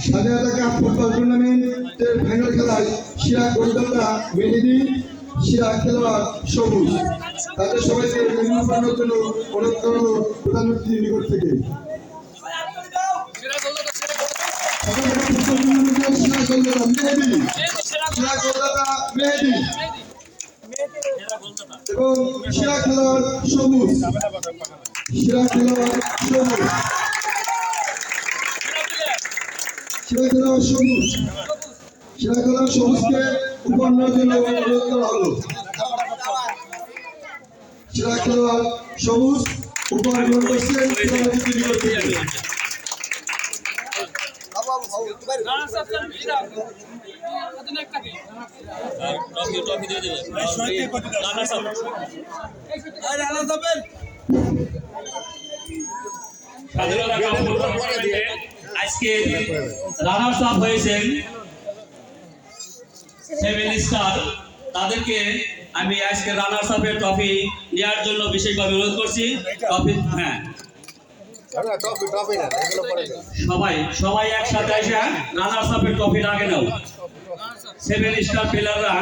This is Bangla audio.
স্বাধীনতা কাপ ফুটবল টুর্নামেন্টের ফাইনাল খেলায় সেরা গোলদাতা মেহেদী, সেরা খেলোয়াড় সবুজ। তাদের সবাইকে মেনু বানানোর জন্য অনুরোধ করবো প্রধানমন্ত্রীর নিকট থেকে। মেহেদী এবং সেরা খেলোয়াড় সবুজ, সেরা খেলোয়াড় সবুজ, সেরা খেলোয়াড় সবুজ, সেরা খেলোয়াড় সবুজকে উপহার নেওয়ার জন্য অনুরোধ করা হলো। সেরা খেলোয়াড় সবুজ উপহার গ্রহণ করছেন প্রধানমন্ত্রীর নিকট থেকে। আজকে রানার্স আপ হয়েছেন সেভেন স্টার, তাদেরকে আমি আজকে রানার্স আপের ট্রফি নেওয়ার জন্য বিশেষভাবে অনুরোধ করছি। ট্রফি, হ্যাঁ, সবাই একসাথে এসে রানার্স আপের ট্রফি আগে নাও। সেভেন স্টার প্লেয়াররা